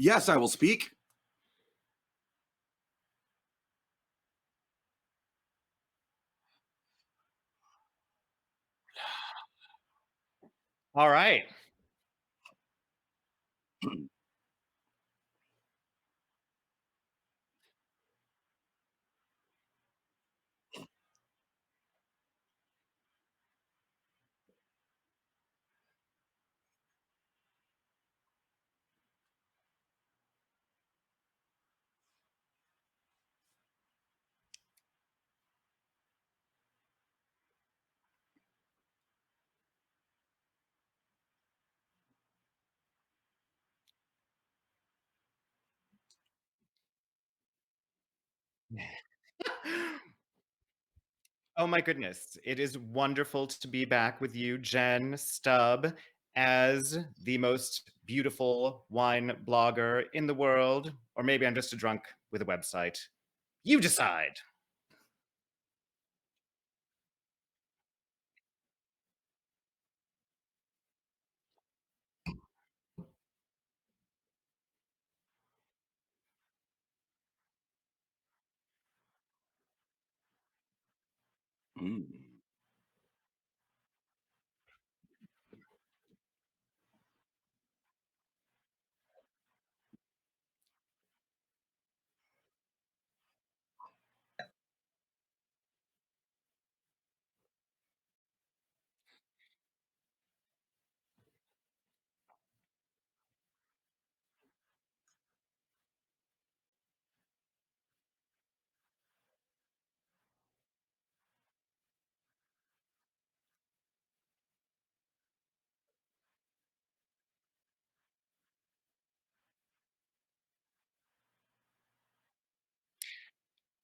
Yes, I will speak. All right. Oh my goodness. It is wonderful to be back with you, Jen Stubb, as the most beautiful wine blogger in the world. Or maybe I'm just a drunk with a website. You decide. Mm.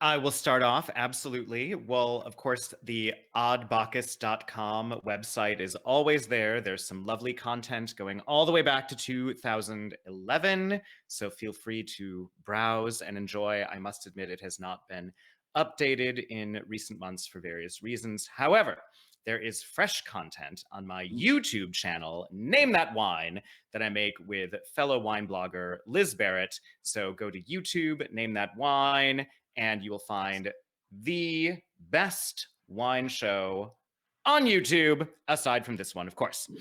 I will start off, absolutely. Well, of course, the oddbacchus.com website is always there. There's some lovely content going all the way back to 2011. So feel free to browse and enjoy. I must admit, it has not been updated in recent months for various reasons. However, there is fresh content on my YouTube channel, Name That Wine, that I make with fellow wine blogger Liz Barrett. So go to YouTube, Name That Wine, and you will find the best wine show on YouTube, aside from this one, of course.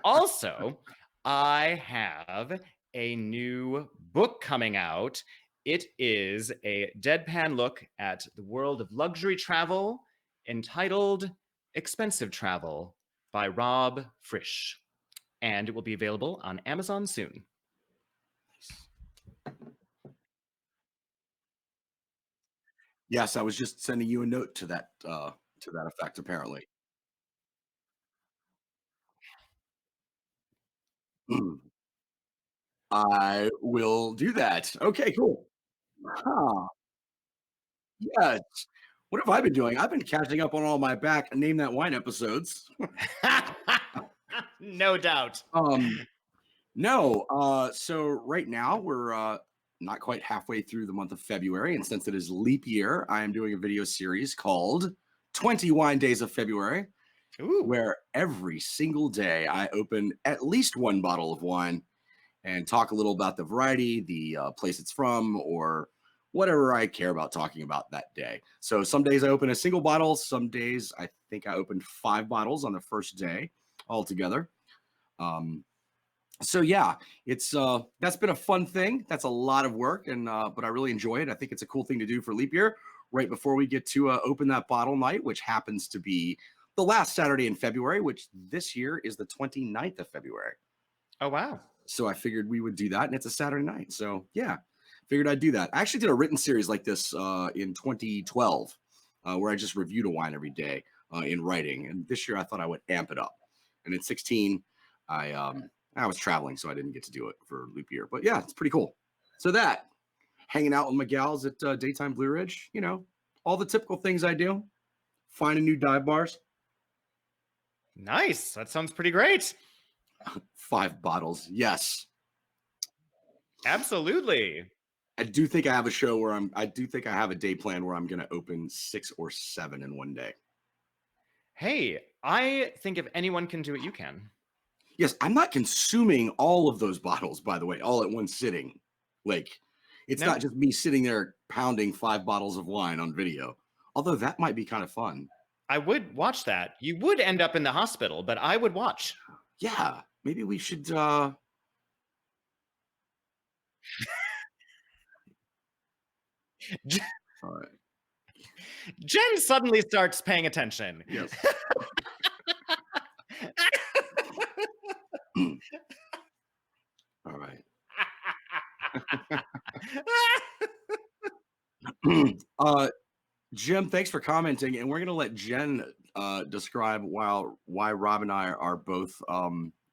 Also, I have a new book coming out. It is a deadpan look at the world of luxury travel entitled Expensive Travel by Rob Frisch. And it will be available on Amazon soon. Yes, I was just sending you a note to that effect, apparently. Mm. I will do that. Okay, cool. Huh. Yes. What have I been doing? I've been catching up on all my back Name That Wine episodes. No doubt. No, so right now we're not quite halfway through the month of February, and since it is leap year, I am doing a video series called 20 Wine Days of February, Ooh. where every single day I open at least one bottle of wine and talk a little about the variety, the place it's from, or whatever I care about talking about that day. So some days I open a single bottle. Some days I think I opened 5 bottles on the first day altogether. So yeah, it's that's been a fun thing. That's a lot of work, and but I really enjoy it. I think it's a cool thing to do for leap year right before we get to open that bottle night, which happens to be the last Saturday in February, which this year is the 29th of February. Oh, wow. So I figured we would do that, and it's a Saturday night. So yeah, figured I'd do that. I actually did a written series like this in 2012, where I just reviewed a wine every day in writing. And this year I thought I would amp it up. And in 16, I was traveling, so I didn't get to do it for leap year. But yeah, it's pretty cool. So that, hanging out with my gals at Daytime Blue Ridge, you know, all the typical things I do. Finding new dive bars. Nice. That sounds pretty great. 5 bottles, yes. Absolutely. I do think I have a show where I do think I have a day plan where I'm going to open 6 or 7 in one day. Hey, I think if anyone can do it, you can. Yes, I'm not consuming all of those bottles, by the way, all at one sitting. Like, it's No, not just me sitting there pounding 5 bottles of wine on video. Although that might be kind of fun. I would watch that. You would end up in the hospital, but I would watch. Yeah, maybe we should. All right. Jen suddenly starts paying attention. Yes. All right. uh, Jim, thanks for commenting, and we're gonna let Jen describe why Rob and I are both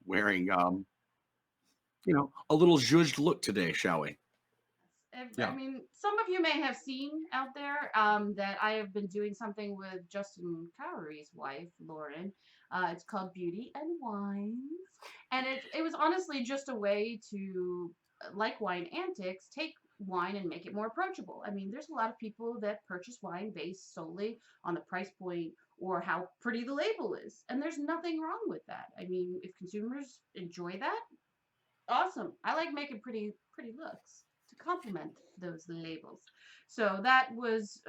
wearing a little zhuzhed look today, shall we? I Yeah. mean, some of you may have seen out there that I have been doing something with Justin Cowrey's wife, Lauren. It's called Beauty and Wines. And it was honestly just a way to, like Wine Antics, take wine and make it more approachable. I mean, there's a lot of people that purchase wine based solely on the price point or how pretty the label is. And there's nothing wrong with that. I mean, if consumers enjoy that, awesome. I like making pretty looks to complement those labels. So that was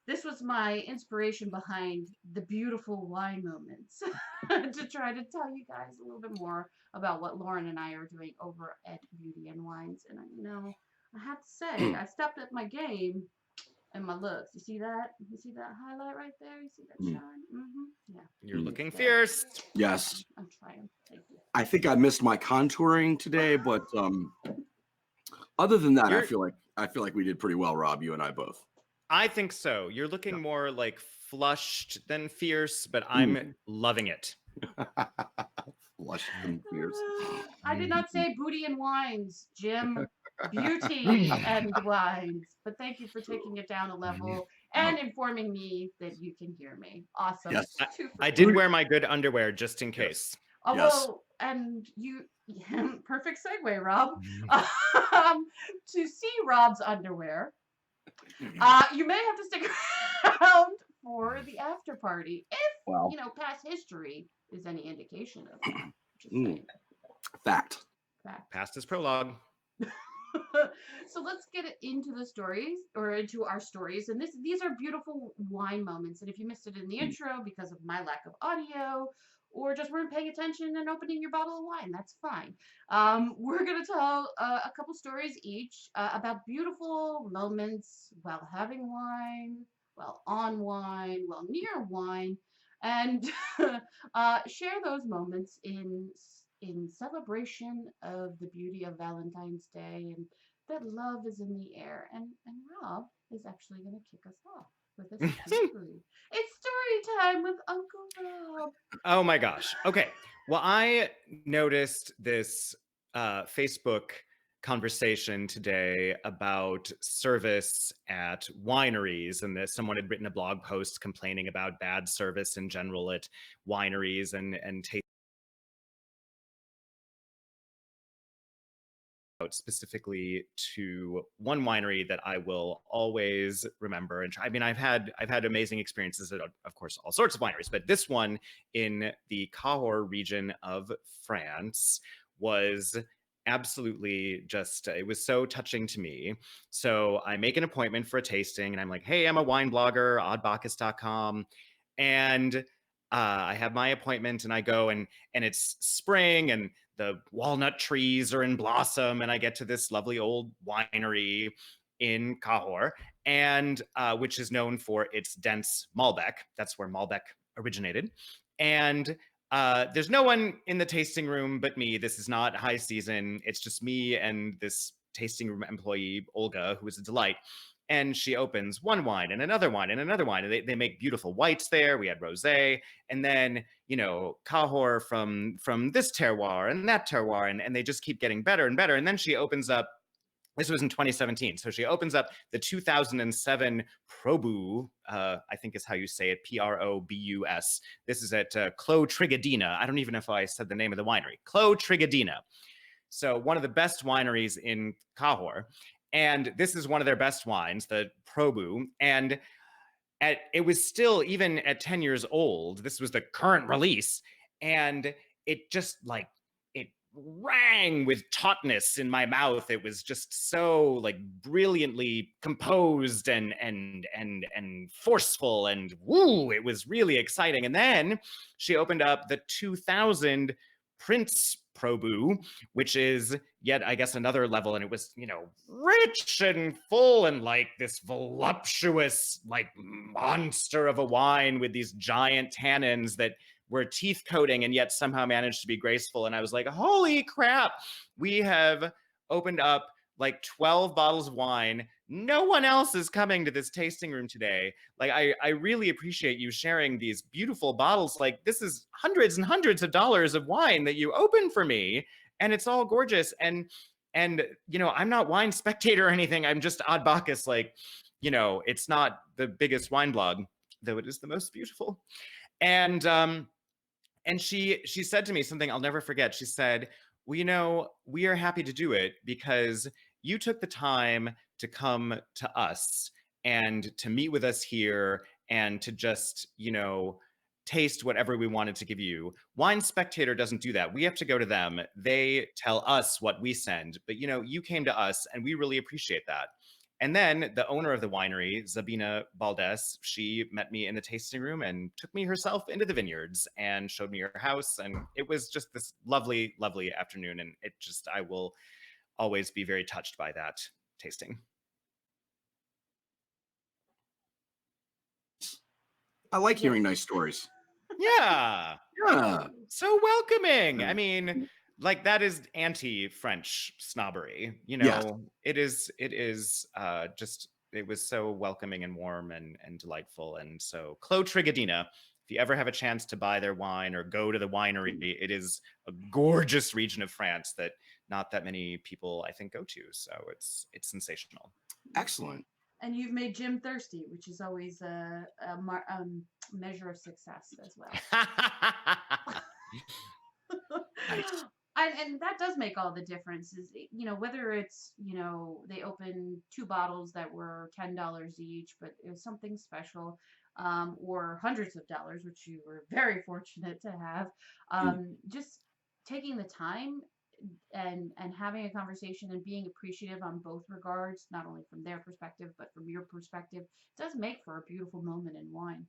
this was my inspiration behind the beautiful wine moments to try to tell you guys a little bit more about what Lauren and I are doing over at Beauty and Wines. And I have to say, I stepped up my game and my looks. You see that? You see that highlight right there? You see that shine? Yeah. You're looking So, fierce. Yes. I'm trying. Thank you. I think I missed my contouring today, but other than that, I You're- feel like we did pretty well, Rob. You and I both. I think so. You're looking more like flushed than fierce, but I'm loving it. Flushed and fierce. I did not say booty and wines, Jim. Beauty and wines. But thank you for taking it down a level and informing me that you can hear me. Awesome. Yes. I did wear my good underwear just in case. Oh, Yes. well, and you, perfect segue, Rob. To see Rob's underwear, you may have to stick around for the after party if Wow. past history is any indication of that. Just Mm. saying. Fact. Past is prologue. So let's get into the stories or into our stories. And these are beautiful wine moments. And if you missed it in the intro because of my lack of audio or just weren't paying attention and opening your bottle of wine, that's fine. We're going to tell a couple stories each about beautiful moments while having wine, while on wine, while near wine, and share those moments in celebration of the beauty of Valentine's Day and that love is in the air. And Rob is actually going to kick us off with a story. It's story time with Uncle Rob. Oh my gosh. Okay. Well, I noticed this Facebook conversation today about service at wineries, and that someone had written a blog post complaining about bad service in general at wineries and specifically to one winery that I will always remember. And I mean, I've had amazing experiences at, of course, all sorts of wineries, but this one in the Cahors region of France was absolutely just, it was so touching to me. So I make an appointment for a tasting and I'm like, hey, I'm a wine blogger, oddbacchus.com. And I have my appointment and I go and it's spring and the walnut trees are in blossom, and I get to this lovely old winery in Cahors, and which is known for its dense Malbec. That's where Malbec originated. And there's no one in the tasting room but me. This is not high season. It's just me and this tasting room employee, Olga, who is a delight. And she opens one wine and another wine and another wine. And they make beautiful whites there. We had rosé. And then, Cahors from this terroir and that terroir. And they just keep getting better and better. And then she opens up, this was in 2017. So she opens up the 2007 Probu, I think is how you say it, Probus. This is at Clos Trigadina. I don't even know if I said the name of the winery. Clos Trigadina. So one of the best wineries in Cahors. And this is one of their best wines, the Probu. And it was still, even at 10 years old, this was the current release. And it just rang with tautness in my mouth. It was just so like brilliantly composed and forceful, and woo, it was really exciting. And then she opened up the 2000 Prince Probu, which is yet, I guess, another level. And it was, rich and full and like this voluptuous, like monster of a wine with these giant tannins that were teeth coating and yet somehow managed to be graceful. And I was like, holy crap, we have opened up like 12 bottles of wine. No one else is coming to this tasting room today. Like, I really appreciate you sharing these beautiful bottles. Like, this is hundreds and hundreds of dollars of wine that you opened for me, and it's all gorgeous. And I'm not Wine Spectator or anything. I'm just Odd Bacchus. Like, it's not the biggest wine blog, though it is the most beautiful. And she said to me something I'll never forget. She said, well, we are happy to do it because you took the time to come to us and to meet with us here and to just, taste whatever we wanted to give you. Wine Spectator doesn't do that. We have to go to them. They tell us what we send. But, you came to us and we really appreciate that. And then the owner of the winery, Zabina Baldes, she met me in the tasting room and took me herself into the vineyards and showed me her house. And it was just this lovely, lovely afternoon. And I will always be very touched by that tasting. I like hearing nice stories. Yeah. Yeah. So welcoming. I mean, like, that is anti-French snobbery, Yes. It was so welcoming and warm and delightful. And so Clos Trigadina, if you ever have a chance to buy their wine or go to the winery, it is a gorgeous region of France that not that many people, I think, go to. So it's sensational. Excellent. And you've made Jim thirsty, which is always a measure of success as well. Nice. And that does make all the difference. Is whether it's they open 2 bottles that were $10 each, but it was something special, or hundreds of dollars, which you were very fortunate to have. Just taking the time and having a conversation and being appreciative on both regards, not only from their perspective but from your perspective, does make for a beautiful moment in wine.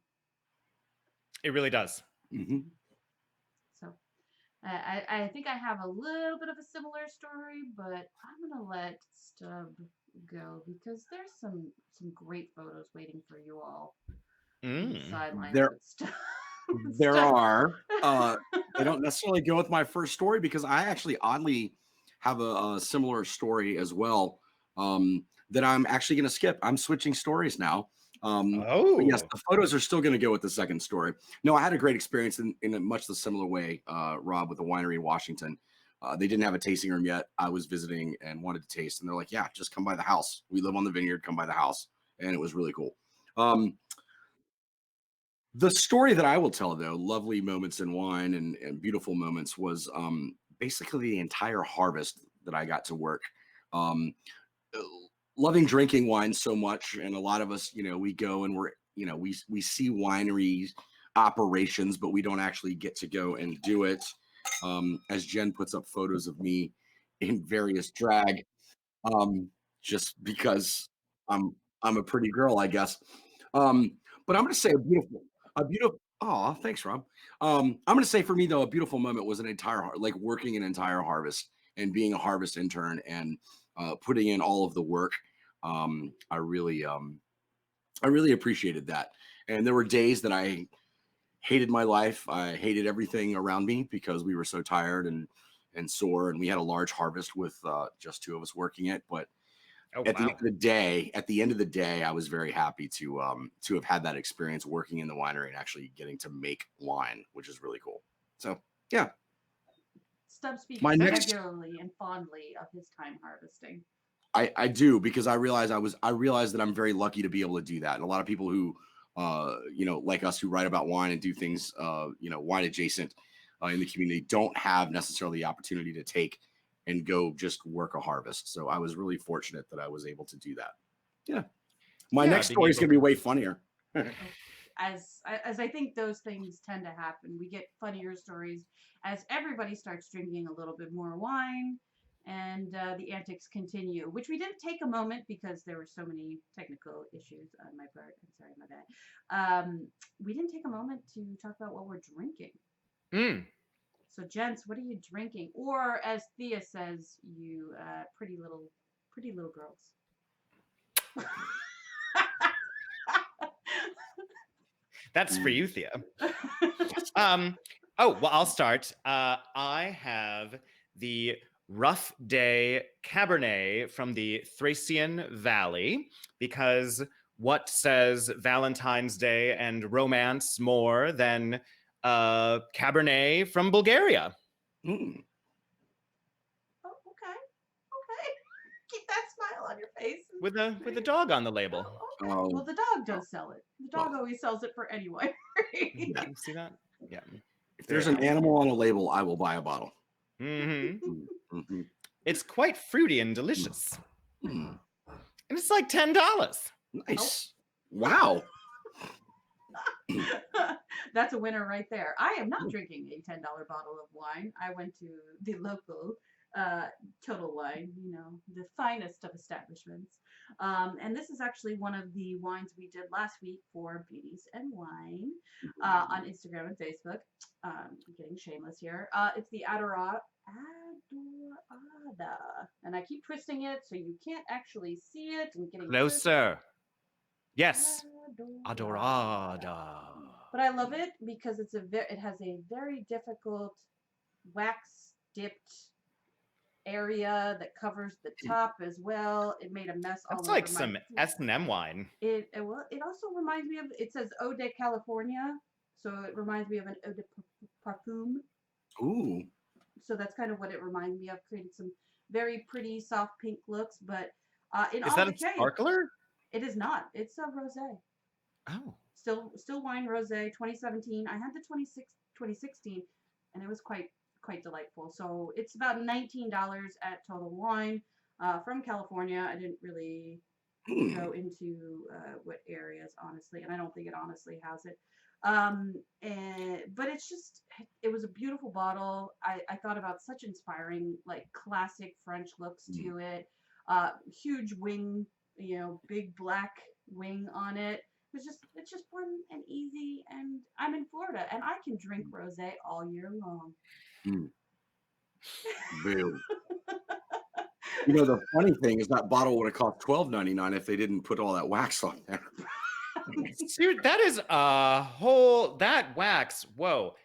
It really does. Mm-hmm. So I think I have a little bit of a similar story, but I'm gonna let Stub go because there's some great photos waiting for you all in the sidelines. There are. They don't necessarily go with my first story because I actually oddly have a similar story as well, that I'm actually going to skip. I'm switching stories now. But yes, the photos are still going to go with the second story. No, I had a great experience in a much the similar way, Rob, with a winery in Washington. They didn't have a tasting room yet. I was visiting and wanted to taste, and they're like, yeah, just come by the house. We live on the vineyard, come by the house. And it was really cool. The story that I will tell, though, lovely moments in wine and beautiful moments, was basically the entire harvest that I got to work. Loving drinking wine so much, and a lot of us, we go and we see wineries operations, but we don't actually get to go and do it. As Jen puts up photos of me in various drag, just because I'm a pretty girl, I guess. But I'm going to say a beautiful. Oh, thanks, Rob. I'm going to say for me though, a beautiful moment was an entire working an entire harvest and being a harvest intern and putting in all of the work. I really appreciated that. And there were days that I hated my life. I hated everything around me because we were so tired and sore, and we had a large harvest with just 2 of us working it. But at the end of the day, I was very happy to have had that experience working in the winery and actually getting to make wine, which is really cool. So yeah. Stub speaks regularly and fondly of his time harvesting. I do, because I realized that I'm very lucky to be able to do that. And a lot of people who like us, who write about wine and do things wine adjacent in the community, don't have necessarily the opportunity to take and go just work a harvest. So I was really fortunate that I was able to do that. Yeah. My next story is going to be way funnier. as I think those things tend to happen, we get funnier stories as everybody starts drinking a little bit more wine, and the antics continue. Which we didn't take a moment because there were so many technical issues on my part. I'm sorry, my bad. We didn't take a moment to talk about what we're drinking. Mm. So, gents, what are you drinking? Or, as Thea says, you pretty little girls. That's for you, Thea. Oh, well, I'll start. I have the Rough Day Cabernet from the Thracian Valley, because what says Valentine's Day and romance more than Cabernet from Bulgaria? Mm. Oh, okay. Keep that smile on your face. With a dog on the label. Oh, okay. Oh, Well, the dog does sell it. The dog always sells it for any wine. yeah. You see that? Yeah. If there's an animal on a label, I will buy a bottle. hmm Mm-hmm. It's quite fruity and delicious. Mm. And it's like $10. Nice. Wow. That's a winner right there. I am not drinking a $10 bottle of wine. I went to the local Total Wine, the finest of establishments. And this is actually one of the wines we did last week for Beauties and Wine on Instagram and Facebook. I'm getting shameless here. It's the Adorada. And I keep twisting it so you can't actually see it. And getting Closer. Yes. Adorada. But I love it because it has a very difficult wax dipped area that covers the top as well. It made a mess all That's over like some S&M wine. It also reminds me of, it says Eau de California, so it reminds me of an Eau de Parfum. Ooh. So that's kind of what it reminds me of, creating some very pretty soft pink looks. But Is that a sparkler? It is not. It's a rosé. Oh. Still wine rosé, 2017. I had the 2016, and it was quite delightful. So it's about $19 at Total Wine from California. I didn't really go into what areas, honestly, and I don't think it honestly has it. But it was a beautiful bottle. I thought about such inspiring, like, classic French looks to it. Huge wing, big black wing on it. It's just fun and easy, and I'm in Florida, and I can drink rosé all year long. Boom. The funny thing is that bottle would have cost $12.99 if they didn't put all that wax on there. Dude, that is that wax. Whoa.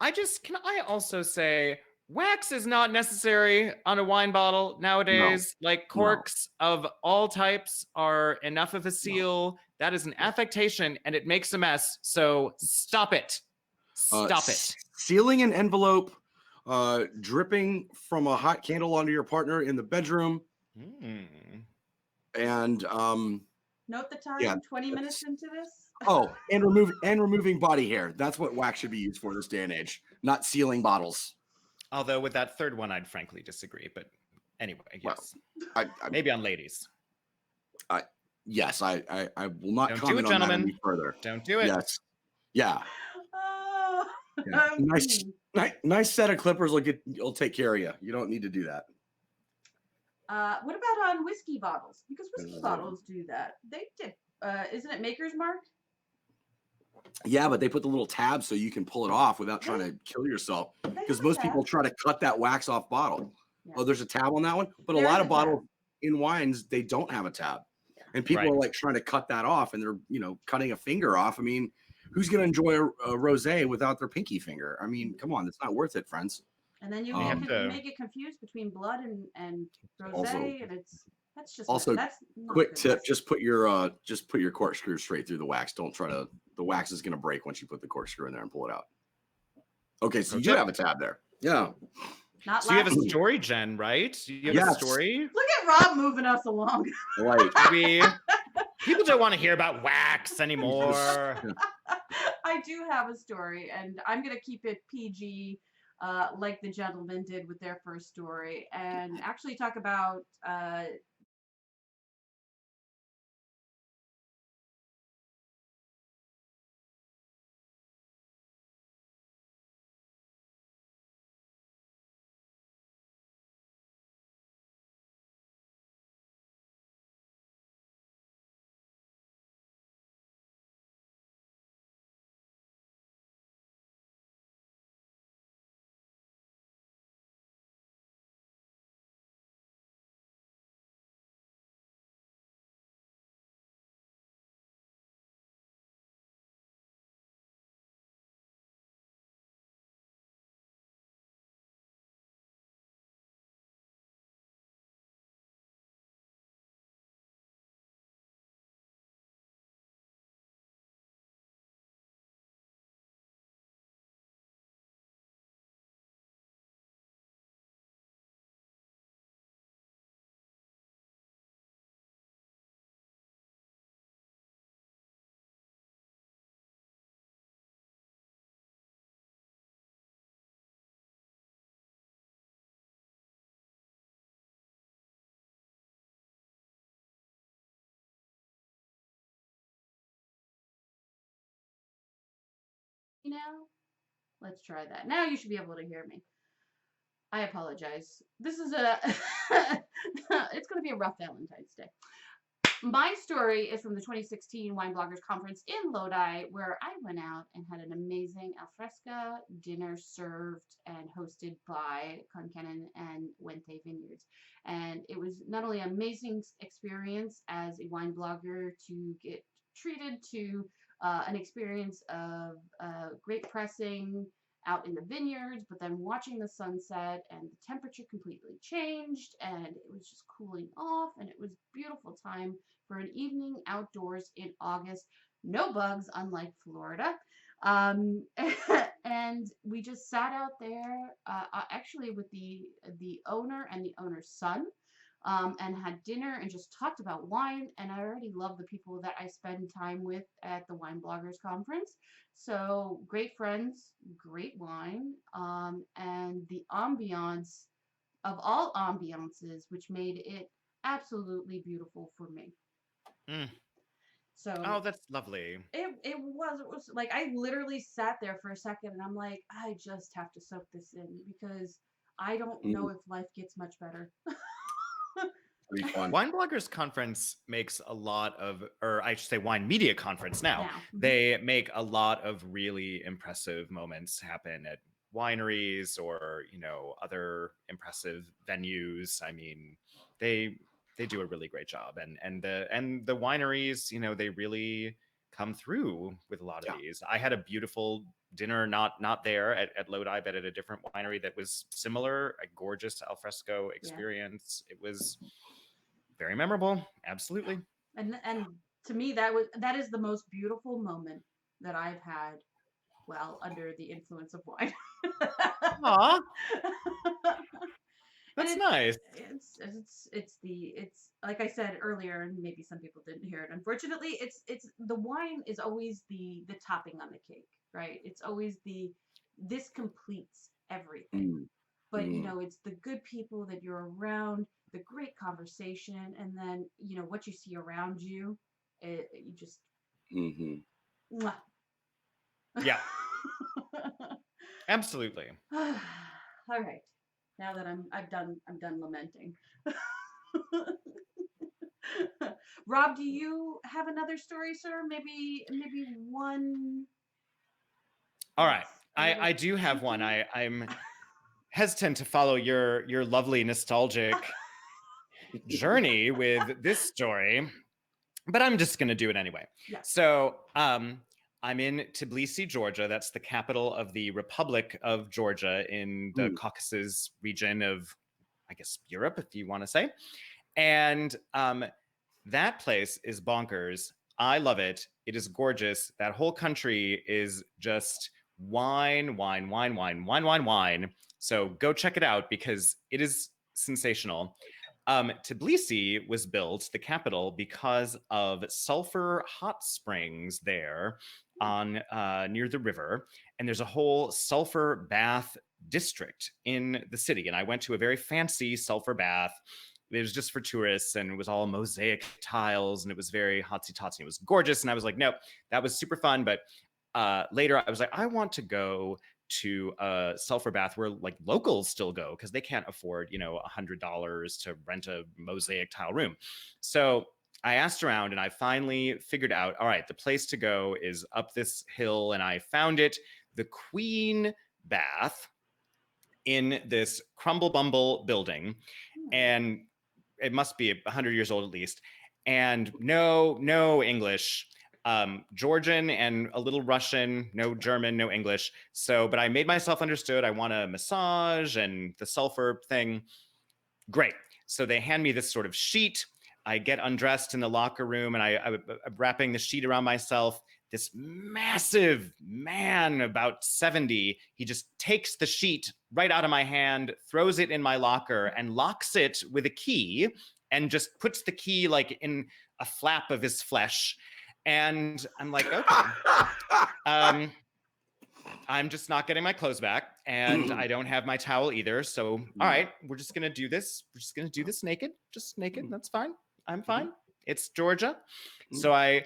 Can I also say wax is not necessary on a wine bottle nowadays. No. Like, corks of all types are enough of a seal. No. That is an affectation, and it makes a mess. So stop it. Stop it. Sealing an envelope, dripping from a hot candle onto your partner in the bedroom. And note the time, 20 minutes into this. And removing body hair. That's what wax should be used for this day and age, not sealing bottles. Although with that third one, I'd frankly disagree. But anyway, yes. Well, maybe on ladies. Yes, I will not Don't comment do it, on that gentlemen. any further. Don't do it. Yes. Yeah. Nice set of clippers will take care of you. You don't need to do that. What about on whiskey bottles? Because whiskey bottles do that. They dip. Isn't it Maker's Mark? Yeah, but they put the little tab so you can pull it off without trying to kill yourself. Because most people try to cut that wax off bottle. Yeah. Oh, there's a tab on that one? But a lot of bottles in wines, they don't have a tab. Yeah. And people are like trying to cut that off, and they're, cutting a finger off. I mean, who's going to enjoy a rosé without their pinky finger? I mean, come on, it's not worth it, friends. And then you make it confused between blood and rosé, and that's just also quick tip: just put your corkscrew straight through the wax. Don't try to. The wax is going to break once you put the corkscrew in there and pull it out. Okay, so you do have a tab there. Yeah. So you have a story, Jen, right? You have a story. Look at Rob moving us along. Right. People don't want to hear about wax anymore. I do have a story, and I'm going to keep it PG, like the gentleman did with their first story, and actually talk about now? Let's try that. Now you should be able to hear me. I apologize. This is a it's going to be a rough Valentine's Day. My story is from the 2016 Wine Bloggers Conference in Lodi, where I went out and had an amazing alfresco dinner served and hosted by Concannon and Wente Vineyards. And it was not only an amazing experience as a wine blogger to get treated to an experience of great pressing out in the vineyards, but then watching the sunset and the temperature completely changed and it was just cooling off and it was a beautiful time for an evening outdoors in August. No bugs, unlike Florida. And we just sat out there, actually with the owner and the owner's son, and had dinner and just talked about wine. And I already love the people that I spend time with at the Wine Bloggers Conference. So great friends, great wine, and the ambiance of all ambiances, which made it absolutely beautiful for me. Mm. So Oh, that's lovely. it was like I literally sat there for a second and I'm like, I just have to soak this in because I don't know if life gets much better. Pretty fun. Wine Bloggers Conference makes a lot of, or I should say Wine Media Conference now. Mhm. They make a lot of really impressive moments happen at wineries or, other impressive venues. I mean, they do a really great job. And the wineries, they really come through with a lot of these. I had a beautiful dinner, not there at Lodi, but at a different winery that was similar, a gorgeous alfresco experience. It was very memorable. Absolutely. And to me that is the most beautiful moment that I've had while under the influence of wine. Aw, And that's nice. it's like I said earlier, and maybe some people didn't hear it. Unfortunately, it's the wine is always the topping on the cake, right? It's always this completes everything. But it's the good people that you're around, the great conversation, and then what you see around you, you just mwah. Yeah, absolutely. All right. Now that I'm done lamenting. Rob, do you have another story, sir? Maybe one. All right. Yes, I do have one. something? I'm hesitant to follow your lovely nostalgic journey with this story, but I'm just going to do it anyway. Yeah. So, I'm in Tbilisi, Georgia. That's the capital of the Republic of Georgia in the Caucasus region of, I guess, Europe, if you want to say. And that place is bonkers. I love it. It is gorgeous. That whole country is just wine, wine, wine, wine, wine, wine, wine. So go check it out because it is sensational. Tbilisi was built, the capital, because of sulfur hot springs there on near the river, and there's a whole sulfur bath district in the city. And I went to a very fancy sulfur bath. It was just for tourists, and it was all mosaic tiles, and it was very hotsy-totsy. It was gorgeous, and I was like, nope, that was super fun. But later, I was like, I want to go to a sulfur bath where like locals still go because they can't afford $100 to rent a mosaic tile room. So I asked around and I finally figured out, all right, the place to go is up this hill, and I found it, the Queen Bath, in this crumble bumble building, and it must be 100 years old at least, and no English. Georgian and a little Russian, no German, no English. So, but I made myself understood. I want a massage and the sulfur thing. Great. So they hand me this sort of sheet. I get undressed in the locker room, and I'm wrapping the sheet around myself. This massive man, about 70, he just takes the sheet right out of my hand, throws it in my locker, and locks it with a key, and just puts the key like in a flap of his flesh. And I'm like, okay. I'm just not getting my clothes back, and I don't have my towel either. So, all right, we're just gonna do this. We're just gonna do this naked, just naked. That's fine. I'm fine. It's Georgia. So I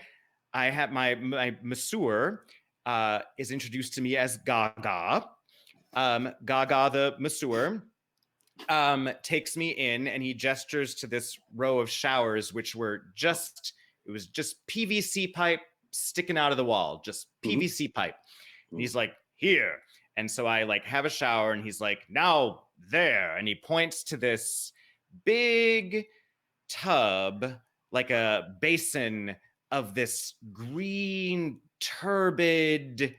have my masseur is introduced to me as Gaga. Gaga, the masseur, takes me in, and he gestures to this row of showers, which were just PVC pipe sticking out of the wall, just PVC pipe. And he's like, here. And so I like have a shower, and he's like, now there. And he points to this big tub, like a basin of this green, turbid,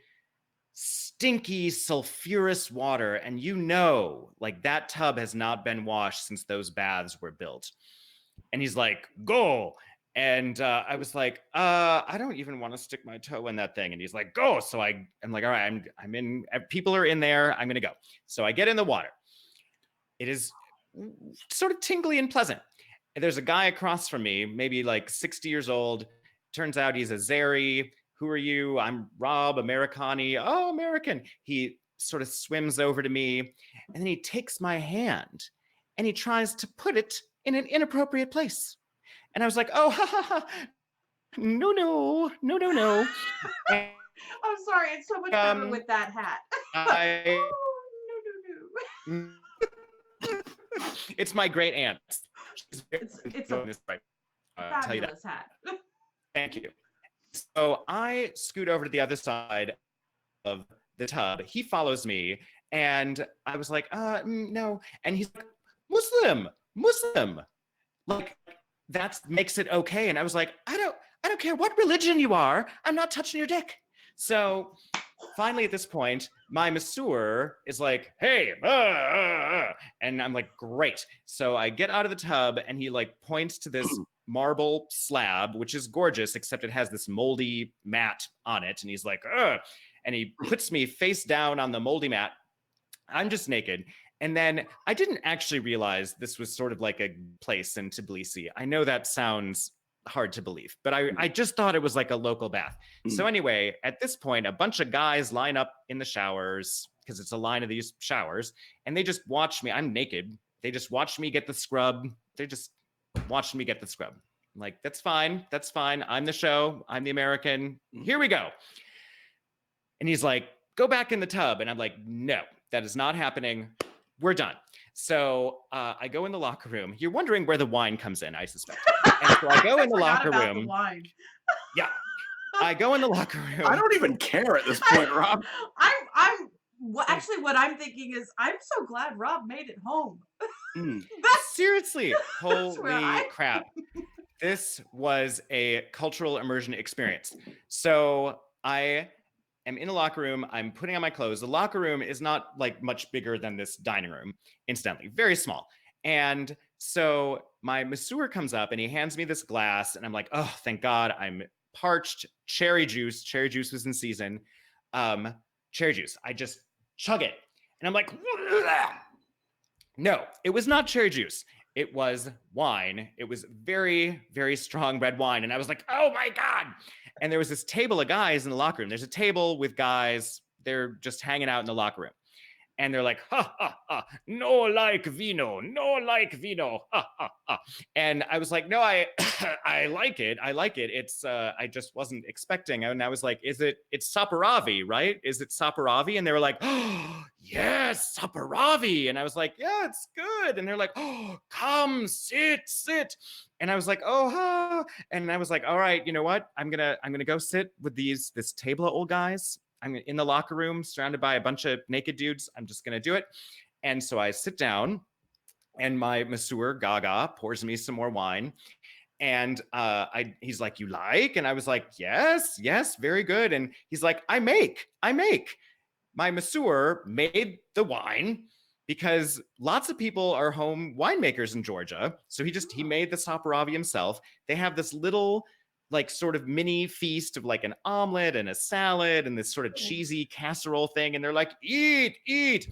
stinky, sulfurous water. And you know, like that tub has not been washed since those baths were built. And he's like, go. And I was like, I don't even want to stick my toe in that thing. And he's like, go. So I'm like, all right, I'm in, people are in there. I'm going to go. So I get in the water. It is sort of tingly and pleasant. And there's a guy across from me, maybe like 60 years old. Turns out he's a Zeri. Who are you? I'm Rob, Americani. Oh, American. He sort of swims over to me, and then he takes my hand and he tries to put it in an inappropriate place. And I was like, oh, ha, ha, ha. No. And, I'm sorry, it's so much better with that hat. No. It's my great aunt. It's a fabulous hat. Thank you. So I scoot over to the other side of the tub. He follows me, and I was like, no. And he's like, Muslim. Like, that makes it okay. And I was like, I don't care what religion you are. I'm not touching your dick. So finally, at this point, my masseur is like, hey, and I'm like, great. So I get out of the tub, and he like points to this marble slab, which is gorgeous, except it has this moldy mat on it. And he's like, and he puts me face down on the moldy mat. I'm just naked. And then I didn't actually realize this was sort of like a place in Tbilisi. I know that sounds hard to believe, but I just thought it was like a local bath. So anyway, at this point, a bunch of guys line up in the showers, because it's a line of these showers, and they just watch me. I'm naked. They just watch me get the scrub. They're just watching me get the scrub. I'm like, that's fine. I'm the show. I'm the American. Here we go. And he's like, go back in the tub. And I'm like, no, that is not happening. We're done. So I go in the locker room. You're wondering where the wine comes in, I suspect. And so I go in the locker room. Yeah. I go in the locker room. I don't even care at this point, Rob. Actually, what I'm thinking is, I'm so glad Rob made it home. Seriously, holy crap. This was a cultural immersion experience. So I am in a locker room. I'm putting on my clothes. The locker room is not like much bigger than this dining room, incidentally, very small. And so my masseur comes up and he hands me this glass, and I'm like, oh, thank God, I'm parched. Cherry juice was in season. Cherry juice. I just chug it. And I'm like, no, it was not cherry juice. It was wine. It was very, very strong red wine. And I was like, oh my God. And there was this table of guys in the locker room. There's a table with guys. They're just hanging out in the locker room. And they're like, ha, ha, ha, no like vino, ha, ha, ha. And I was like, no, I like it. It's, I just wasn't expecting. And I was like, it's Saperavi, right? Is it Saperavi? And they were like, oh, yes, Saperavi. And I was like, yeah, it's good. And they're like, oh, come, sit. And I was like, oh, huh. And I was like, all right, you know what? I'm gonna go sit with this table of old guys. I'm in the locker room surrounded by a bunch of naked dudes. I'm just going to do it. And so I sit down, and my masseur, Gaga, pours me some more wine. And he's like, you like? And I was like, yes, very good. And he's like, I make. My masseur made the wine because lots of people are home winemakers in Georgia. So he made the Saperavi himself. They have this little like sort of mini feast of like an omelet and a salad and this sort of cheesy casserole thing. And they're like, eat.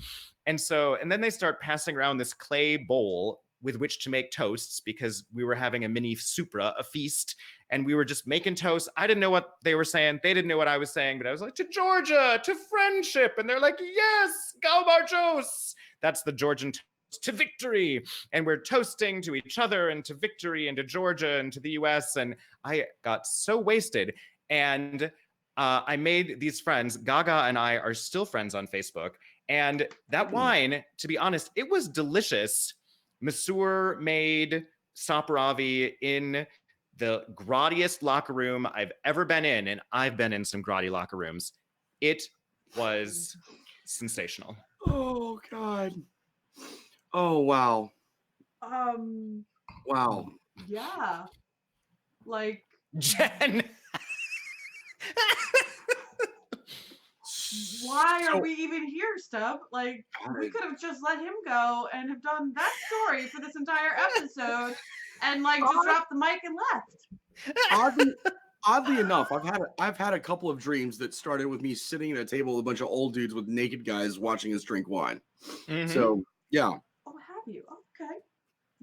And then they start passing around this clay bowl with which to make toasts, because we were having a mini supra, a feast, and we were just making toast. I didn't know what they were saying. They didn't know what I was saying, but I was like, to Georgia, to friendship. And they're like, yes, Galbarjos. That's the Georgian to victory, and we're toasting to each other and to victory and to Georgia and to the US. And I got so wasted, and I made these friends. Gaga and I are still friends on Facebook. And that wine, to be honest, it was delicious. Monsieur made Saperavi in the grottiest locker room I've ever been in. And I've been in some grotty locker rooms. It was sensational. Oh, God. Oh, wow. Wow. Yeah. Like, Jen. why are So- we even here, Stub? Like, we could have just let him go and have done that story for this entire episode and like just dropped the mic and left. Oddly enough, I've had a couple of dreams that started with me sitting at a table with a bunch of old dudes with naked guys watching us drink wine. Mhm. So yeah. Oh, have you? Okay.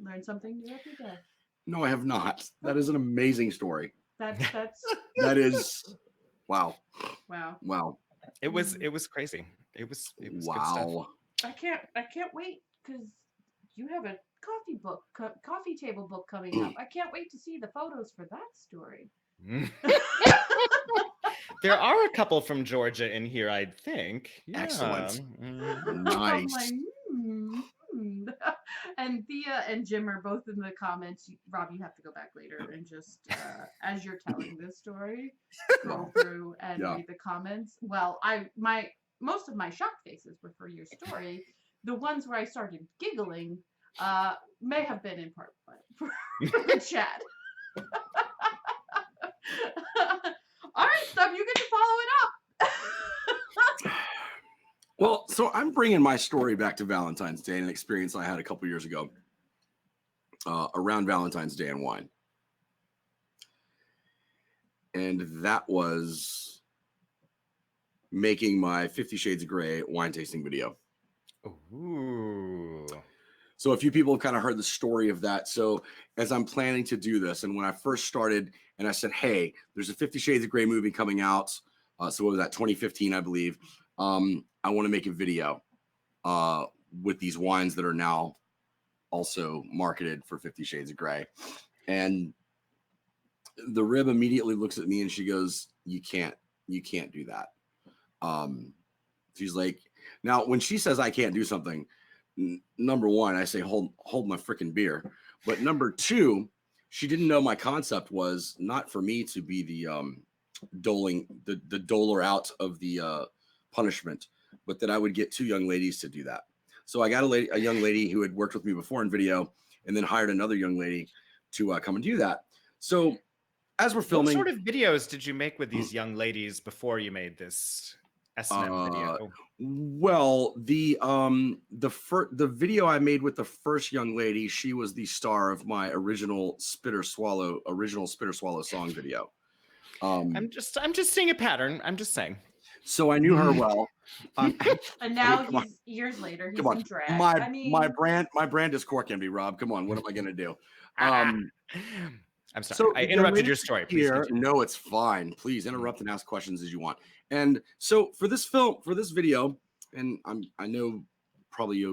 Learn something new every day. No, I have not. That is an amazing story. That's That is wow. wow. Wow. It was crazy. It was good stuff. Wow. I can't wait because you have a coffee table book coming up. I can't wait to see the photos for that story. There are a couple from Georgia in here, I think. Yeah. Excellent. I'm Nice. like, And Thea and Jim are both in the comments. Rob, you have to go back later and just, as you're telling this story, scroll through and read the comments. Well, most of my shock faces were for your story. The ones where I started giggling may have been in part for the chat. All right, Stub, you get to follow it up. Well, so I'm bringing my story back to Valentine's Day, an experience I had a couple years ago around Valentine's Day and wine. And that was making my 50 Shades of Grey wine tasting video. Ooh. So a few people have kind of heard the story of that. So as I'm planning to do this, and when I first started and I said, hey, there's a 50 Shades of Grey movie coming out. So what was that, 2015, I believe. I want to make a video with these wines that are now also marketed for 50 Shades of Grey. And the rib immediately looks at me and she goes, you can't do that. She's like, now when she says I can't do something, number one, I say, hold my freaking beer. But number two, she didn't know my concept was not for me to be the doler out of the punishment, but that I would get two young ladies to do that. So I got a young lady who had worked with me before in video, and then hired another young lady to come and do that. So as we're filming, what sort of videos did you make with these young ladies before you made this S&M video? Well, the video I made with the first young lady, she was the star of my original Spitter Swallow song video. I'm just seeing a pattern. I'm just saying. So I knew her well. And now years later, he's in drag. My brand is Cork Envy, Rob. Come on, what am I gonna do? I'm sorry. So I interrupted your story. Please continue. No, it's fine. Please interrupt and ask questions as you want. And so for this video, and I know probably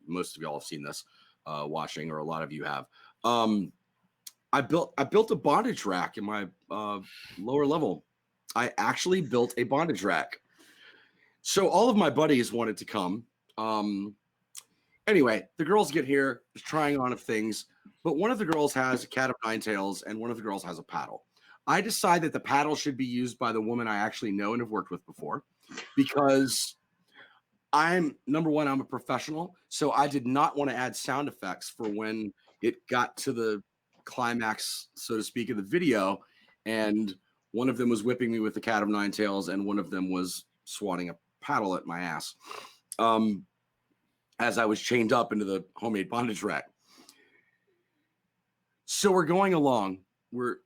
most of y'all have seen this watching, or a lot of you have. I built a bondage rack in my lower level. I actually built a bondage rack. So all of my buddies wanted to come. Anyway, the girls get here, trying on of things, but one of the girls has a cat of nine tails and one of the girls has a paddle. I decide that the paddle should be used by the woman I actually know and have worked with before, because number one, I'm a professional. So I did not want to add sound effects for when it got to the climax, so to speak, of the video. And one of them was whipping me with the cat of nine tails, and one of them was swatting a paddle at my ass as I was chained up into the homemade bondage rack. So we're going along. We're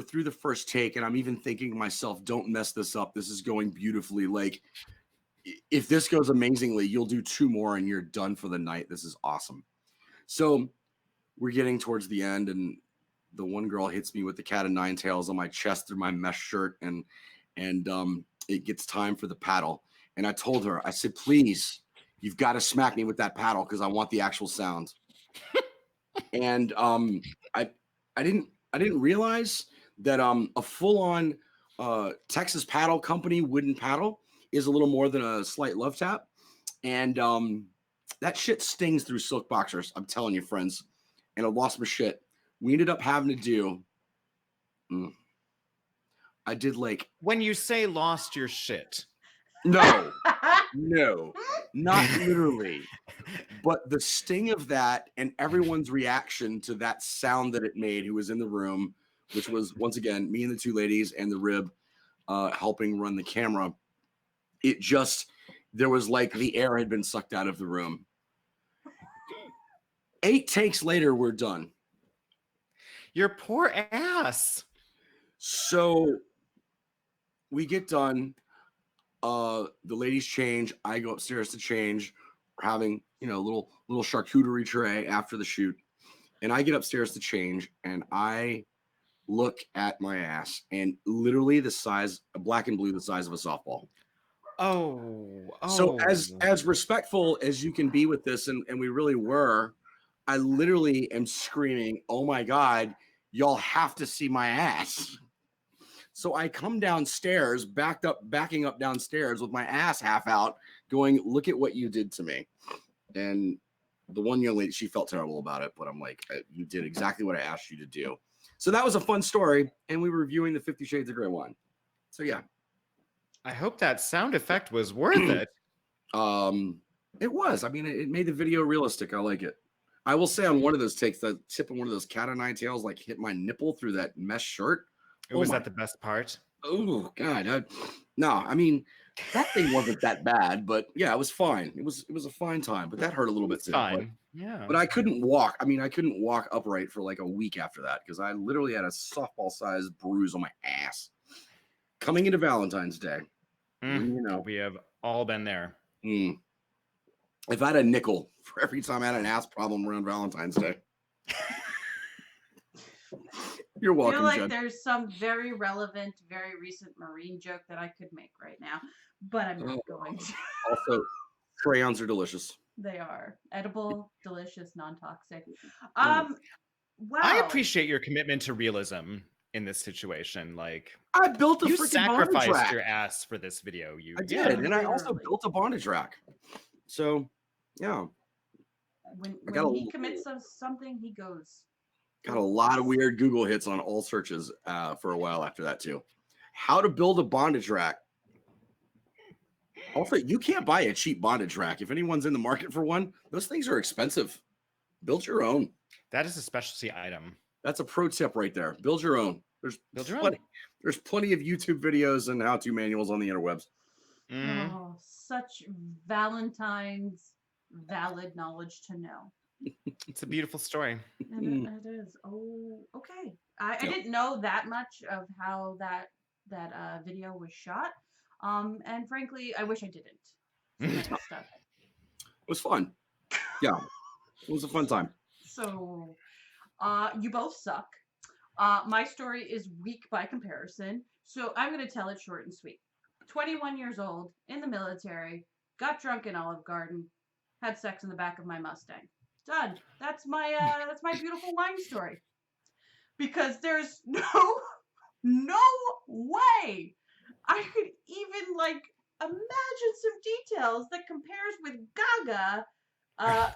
through the first take, and I'm even thinking to myself, don't mess this up. This is going beautifully. Like, if this goes amazingly, you'll do two more and you're done for the night. This is awesome. So we're getting towards the end, and the one girl hits me with the cat of nine tails on my chest through my mesh shirt, and it gets time for the paddle. And I told her, I said, please, you've got to smack me with that paddle because I want the actual sound. And I didn't realize that a full-on Texas Paddle Company wooden paddle is a little more than a slight love tap. And that shit stings through silk boxers. I'm telling you, friends. And I lost my shit. We ended up having to do. I did like. When you say lost your shit. No, not literally. But the sting of that and everyone's reaction to that sound that it made, who was in the room, which was, once again, me and the two ladies and the rib helping run the camera. It just, there was like the air had been sucked out of the room. 8 takes later, we're done. Your poor ass. So we get done. The ladies change. I go upstairs to change. We're having, a little charcuterie tray after the shoot. And I get upstairs to change, and I look at my ass, and literally the size, black and blue, the size of a softball. Oh. So as respectful as you can be with this, and we really were, I literally am screaming, "Oh my God, y'all have to see my ass." So I come downstairs, backing up downstairs with my ass half out, going, "Look at what you did to me." And the one young lady, she felt terrible about it, but I'm like, "You did exactly what I asked you to do." So that was a fun story, and we were reviewing the 50 Shades of Grey wine. So yeah. I hope that sound effect was worth it. It was. I mean, it made the video realistic. I like it. I will say on one of those takes, the tip of one of those cat o' nine tails like hit my nipple through that mesh shirt. Was that the best part? Oh God! No, I mean that thing wasn't that bad, but yeah, it was fine. It was a fine time, but that hurt a little bit too. Fine, yeah. But I couldn't walk. I mean, I couldn't walk upright for like a week after that because I literally had a softball-sized bruise on my ass. Coming into Valentine's Day, we have all been there. If I had a nickel for every time I had an ass problem around Valentine's Day. You're welcome. I feel like Jen. there's some very relevant, very recent Marine joke that I could make right now, but I'm not going to. Also, crayons are delicious. They are edible, delicious, non-toxic. Wow. I appreciate your commitment to realism in this situation. Like, I built a you freaking bondage rack. sacrificed your ass for this video. I did, and I also built a bondage rack. So, yeah. When he commits something, he goes. Got a lot of weird Google hits on all searches for a while after that too. How to build a bondage rack. Also, you can't buy a cheap bondage rack. If anyone's in the market for one, those things are expensive. Build your own. That is a specialty item. That's a pro tip right there. Build your own. There's plenty of YouTube videos and how-to manuals on the interwebs. Oh, such Valentine's valid knowledge to know. It's a beautiful story. It is. Oh, okay. I didn't know that much of how that video was shot. And frankly, I wish I didn't. It was fun. Yeah, it was a fun time. So, you both suck. My story is weak by comparison, so I'm going to tell it short and sweet. 21 years old, in the military, got drunk in Olive Garden, had sex in the back of my Mustang. Done. That's my beautiful wine story. Because there's no way I could even imagine some details that compares with Gaga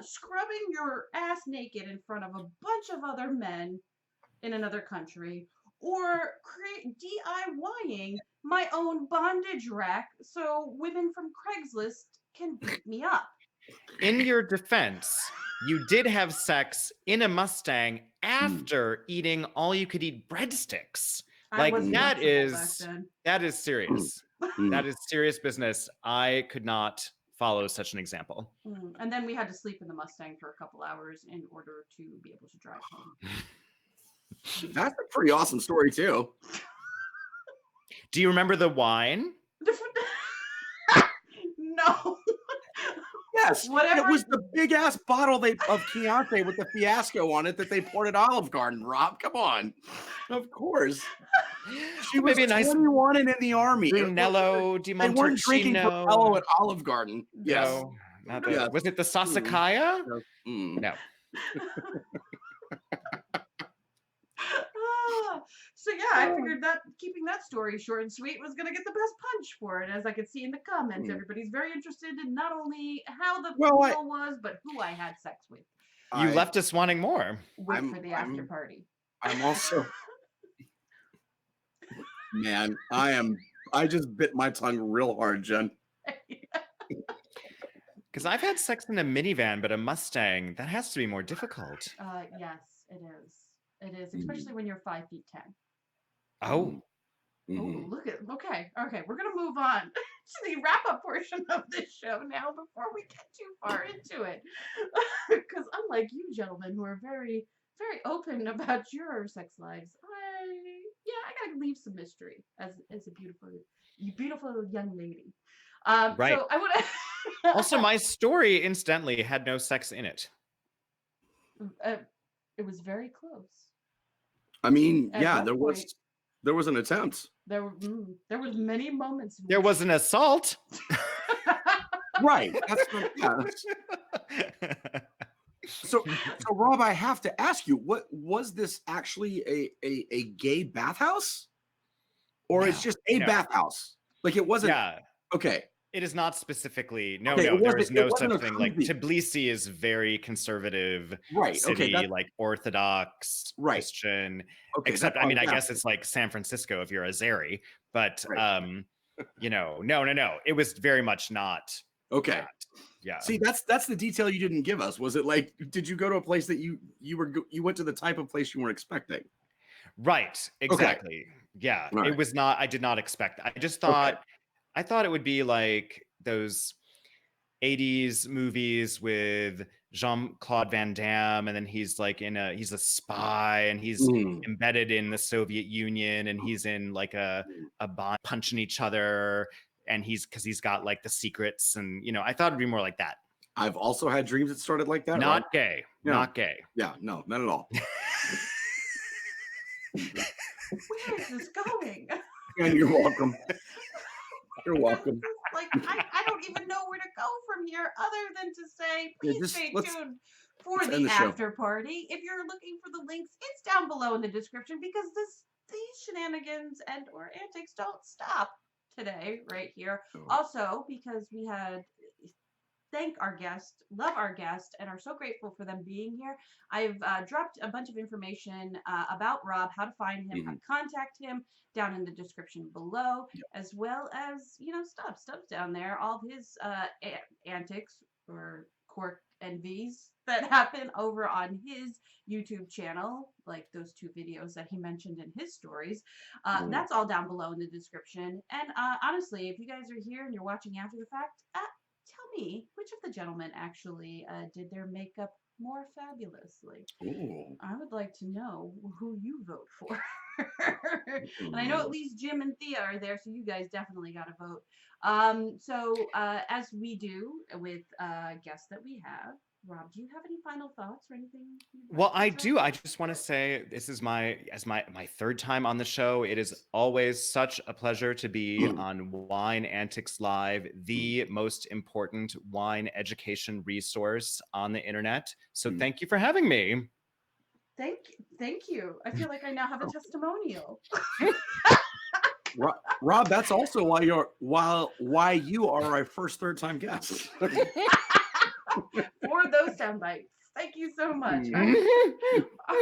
scrubbing your ass naked in front of a bunch of other men in another country, or DIYing my own bondage rack so women from Craigslist can beat me up. In your defense, you did have sex in a Mustang after eating all-you-could-eat breadsticks. That is serious. That is serious business. I could not follow such an example. And then we had to sleep in the Mustang for a couple hours in order to be able to drive home. That's a pretty awesome story too. Do you remember the wine? No. Yes, it was the big ass bottle of Chianti with the fiasco on it that they poured at Olive Garden. Rob, come on, of course. She was maybe a nice 21 and in the army. Brunello di Montalcino. They weren't drinking Brunello at Olive Garden. Yes. No, not that. Was it the Sassicaia? No. So yeah, I figured that keep keeping that story short and sweet, was going to get the best punch for it. As I could see in the comments, everybody's very interested in not only how the meal was, but who I had sex with. You left us wanting more. Wait for the after party. I'm also, man, I just bit my tongue real hard, Jen. Because I've had sex in a minivan, but a Mustang, that has to be more difficult. Yes, it is. It is, especially when you're 5'10". Oh. Oh, look at, okay, we're going to move on to the wrap-up portion of this show now before we get too far into it. Because unlike you gentlemen who are very, very open about your sex lives, I gotta leave some mystery as a beautiful young lady. Right. So I want to... Also, my story, incidentally, had no sex in it. It was very close. I mean, At there was an attempt. There was many moments. There was an assault. Right. So Rob, I have to ask you, what was this actually a gay bathhouse? Or it's just a bathhouse? Like it wasn't. Yeah. Okay. It is not specifically. No, Okay, there is no such thing. Like creepy. Tbilisi is very conservative, Right? city, Okay, like Orthodox Christian. Okay, except, I mean, I guess it's like San Francisco if you're a Zeri, but you know, no. It was very much not. Okay. That. Yeah. See, that's the detail you didn't give us. Was it like, did you go to a place that you went to the type of place you weren't expecting? Right. Exactly. Okay. Yeah. Right. It was not. I did not expect. I just thought. Okay. I thought it would be like those 80s movies with Jean-Claude Van Damme, and then he's like he's a spy, and he's embedded in the Soviet Union, and he's in like a bond punching each other, and because he's got like the secrets, and I thought it'd be more like that. I've also had dreams that started like that. Not right? gay. Yeah. Not gay. Yeah, no, not at all. Where is this going? And you're welcome. You're welcome. Like, I don't even know where to go from here other than to say, please stay tuned for the after party. If you're looking for the links, it's down below in the description, because these shenanigans and or antics don't stop today right here. Also, because we had thank our guest, love our guest, and are so grateful for them being here. I've dropped a bunch of information about Rob, how to find him, how to contact him, down in the description below, as well as, Stubbs down there, all of his antics or quirk envies that happen over on his YouTube channel, like those 2 videos that he mentioned in his stories. That's all down below in the description. And honestly, if you guys are here and you're watching after the fact, tell me which of the gentlemen actually did their makeup more fabulously. Ooh. I would like to know who you vote for. And I know at least Jim and Thea are there, so you guys definitely got to vote. So as we do with guests that we have, Rob, do you have any final thoughts or anything? Well, I do. I just want to say this is my 3rd time on the show. It is always such a pleasure to be on Wine Antics Live, the most important wine education resource on the internet. So thank you for having me. Thank you. I feel like I now have a testimonial. Rob, that's also why you are our first 3rd-time guest. For those sound bites. Thank you so much. All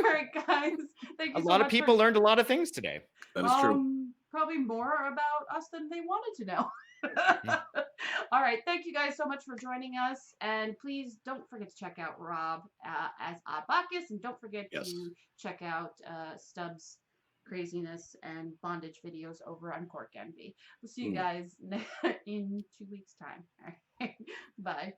right, guys. Thank you so much. A lot of people learned a lot of things today. That is true. Probably more about us than they wanted to know. All right. Thank you guys so much for joining us. And please don't forget to check out Rob as Odd Bacchus. And don't forget to check out Stubbs' craziness and bondage videos over on Cork Envy. We'll see you guys in 2 weeks' time. All right. Bye.